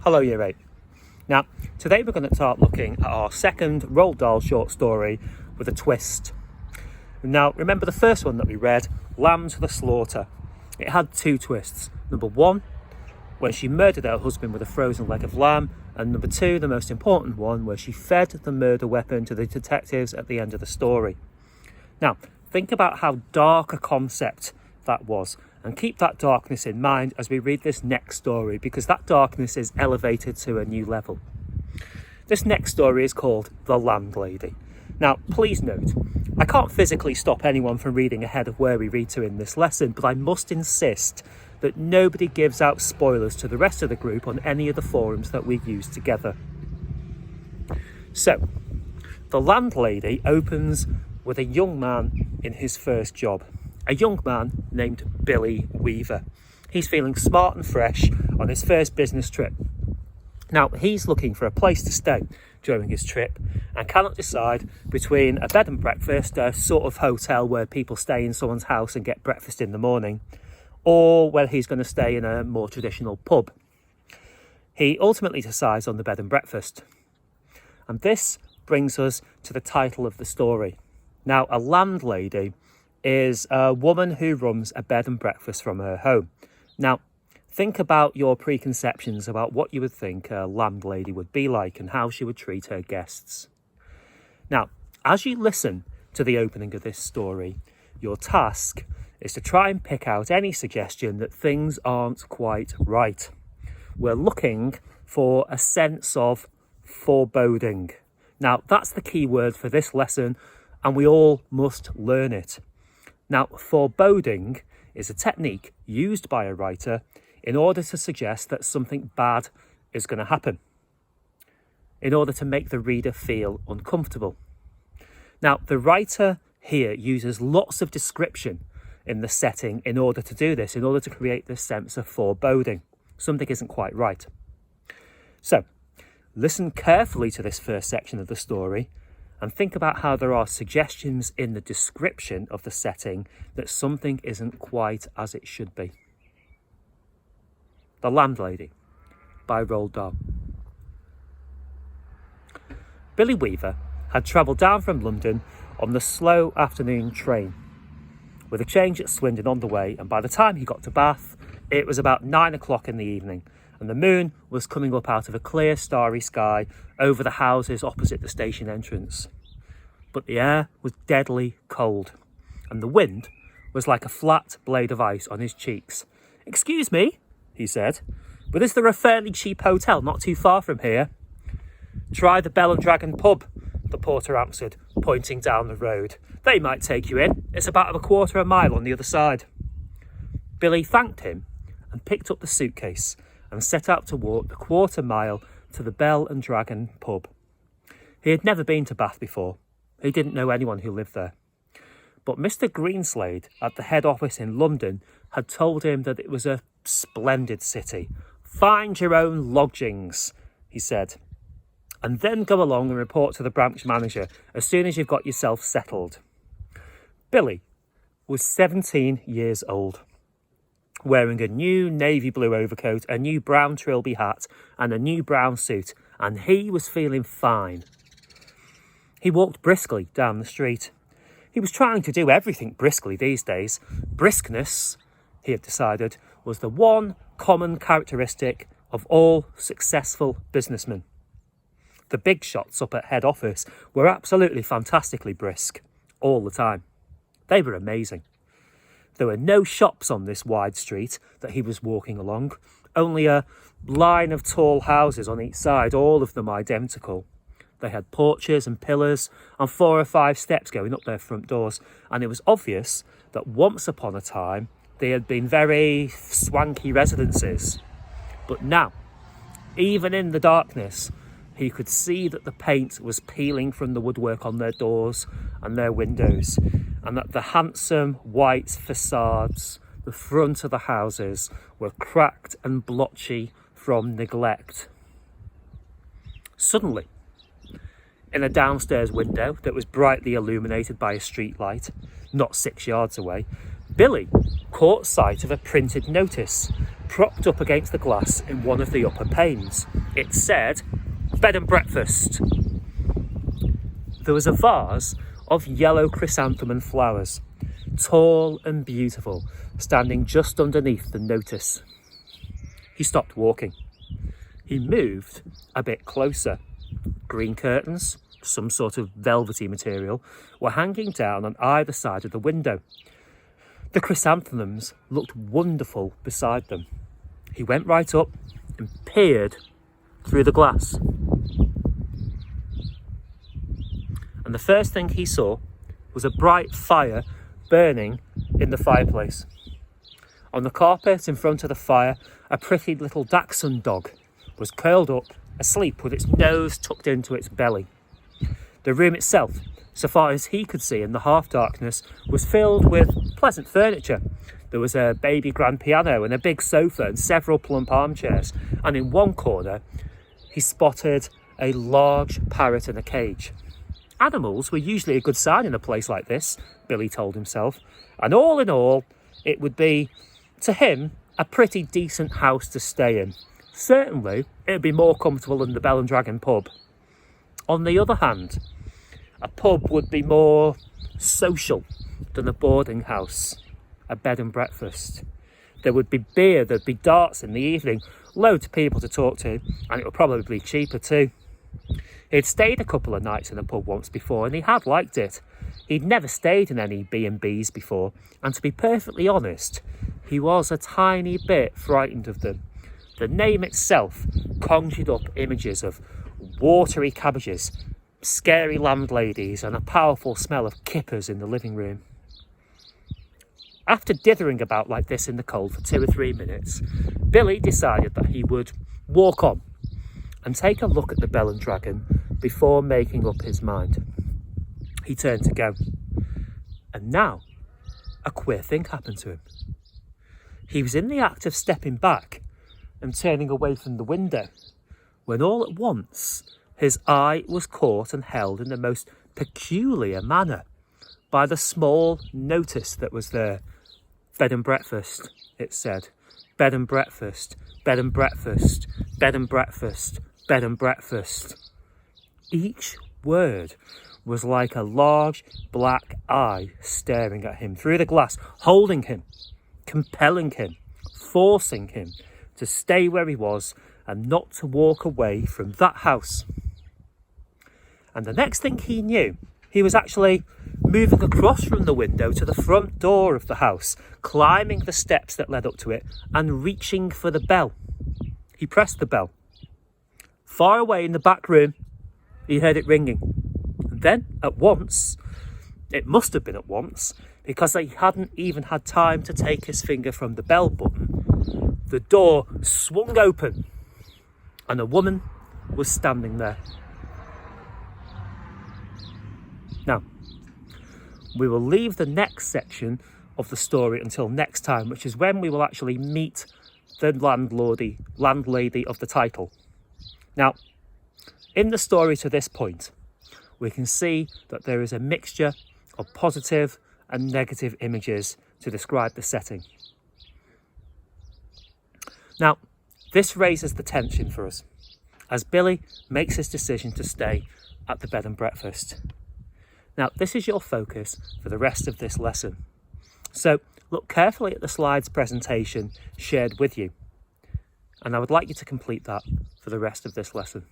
Hello Year 8. Now, today we're going to start looking at our second Roald Dahl short story with a twist. Now, remember the first one that we read, Lamb to the Slaughter. It had two twists. Number one, when she murdered her husband with a frozen leg of lamb, and number two, the most important one, where she fed the murder weapon to the detectives at the end of the story. Now, think about how dark a concept that was, and keep that darkness in mind as we read this next story, because that darkness is elevated to a new level. This next story is called The Landlady. Now, please note, I can't physically stop anyone from reading ahead of where we read to in this lesson, but I must insist that nobody gives out spoilers to the rest of the group on any of the forums that we use together. So, The Landlady opens with a young man in his first job. A young man named Billy Weaver. He's feeling smart and fresh on his first business trip. Now, he's looking for a place to stay during his trip and cannot decide between a bed and breakfast, a sort of hotel where people stay in someone's house and get breakfast in the morning, or whether he's going to stay in a more traditional pub. He ultimately decides on the bed and breakfast. And this brings us to the title of the story. Now, a landlady is a woman who runs a bed and breakfast from her home. Now, think about your preconceptions about what you would think a landlady would be like and how she would treat her guests. Now, as you listen to the opening of this story, your task is to try and pick out any suggestion that things aren't quite right. We're looking for a sense of foreboding. Now, that's the key word for this lesson, and we all must learn it. Now, foreboding is a technique used by a writer in order to suggest that something bad is going to happen, in order to make the reader feel uncomfortable. Now, the writer here uses lots of description in the setting in order to do this, in order to create this sense of foreboding. Something isn't quite right. So, listen carefully to this first section of the story and think about how there are suggestions in the description of the setting that something isn't quite as it should be. The Landlady by Roald Dahl. Billy Weaver had travelled down from London on the slow afternoon train, with a change at Swindon on the way, and by the time he got to Bath, it was about 9 o'clock in the evening, and the moon was coming up out of a clear starry sky over the houses opposite the station entrance. But the air was deadly cold, and the wind was like a flat blade of ice on his cheeks. "Excuse me," he said, "but is there a fairly cheap hotel not too far from here?" "Try the Bell and Dragon pub," the porter answered, pointing down the road. "They might take you in. It's about a quarter of a mile on the other side." Billy thanked him and picked up the suitcase and set out to walk the quarter mile to the Bell and Dragon pub. He had never been to Bath before. He didn't know anyone who lived there. But Mr. Greenslade at the head office in London had told him that it was a splendid city. "Find your own lodgings," he said, "and then go along and report to the branch manager as soon as you've got yourself settled." Billy was 17 years old, wearing a new navy blue overcoat, a new brown trilby hat and a new brown suit, and he was feeling fine. He walked briskly down the street. He was trying to do everything briskly these days. Briskness, he had decided, was the one common characteristic of all successful businessmen. The big shots up at head office were absolutely fantastically brisk all the time. They were amazing. There were no shops on this wide street that he was walking along, only a line of tall houses on each side, all of them identical. They had porches and pillars and 4 or 5 steps going up their front doors, and it was obvious that once upon a time they had been very swanky residences. But now, even in the darkness, he could see that the paint was peeling from the woodwork on their doors and their windows, and that the handsome white facades, the front of the houses, were cracked and blotchy from neglect. Suddenly, in a downstairs window that was brightly illuminated by a street light, not 6 yards away, Billy caught sight of a printed notice propped up against the glass in one of the upper panes. It said, "Bed and breakfast." There was a vase of yellow chrysanthemum flowers, tall and beautiful, standing just underneath the notice. He stopped walking. He moved a bit closer. Green curtains, some sort of velvety material, were hanging down on either side of the window. The chrysanthemums looked wonderful beside them. He went right up and peered through the glass. And the first thing he saw was a bright fire burning in the fireplace. On the carpet in front of the fire, a pretty little dachshund dog was curled up, asleep with its nose tucked into its belly. The room itself, so far as he could see in the half-darkness, was filled with pleasant furniture. There was a baby grand piano and a big sofa and several plump armchairs, and in one corner he spotted a large parrot in a cage. Animals were usually a good sign in a place like this, Billy told himself, and all in all, it would be, to him, a pretty decent house to stay in. Certainly, it would be more comfortable than the Bell and Dragon pub. On the other hand, a pub would be more social than a boarding house, a bed and breakfast. There would be beer, there'd be darts in the evening, loads of people to talk to, and it would probably be cheaper too. He'd stayed a couple of nights in a pub once before and he had liked it. He'd never stayed in any B&Bs before, and to be perfectly honest, he was a tiny bit frightened of them. The name itself conjured up images of watery cabbages, scary landladies, and a powerful smell of kippers in the living room. After dithering about like this in the cold for 2 or 3 minutes, Billy decided that he would walk on and take a look at the Bell and Dragon before making up his mind. He turned to go, and now a queer thing happened to him. He was in the act of stepping back and turning away from the window when all at once his eye was caught and held in the most peculiar manner by the small notice that was there. Bed and breakfast, it said. Bed and breakfast, bed and breakfast, bed and breakfast, bed and breakfast. Each word was like a large black eye staring at him through the glass, holding him, compelling him, forcing him to stay where he was and not to walk away from that house. And the next thing he knew, he was actually moving across from the window to the front door of the house, climbing the steps that led up to it and reaching for the bell. He pressed the bell. Far away in the back room, he heard it ringing. And then, at once, it must have been at once, because he hadn't even had time to take his finger from the bell button, the door swung open and a woman was standing there. Now, we will leave the next section of the story until next time, which is when we will actually meet the landlady of the title. Now, in the story to this point, we can see that there is a mixture of positive and negative images to describe the setting. Now, this raises the tension for us as Billy makes his decision to stay at the bed and breakfast. Now, this is your focus for the rest of this lesson. So look carefully at the slides presentation shared with you, and I would like you to complete that for the rest of this lesson.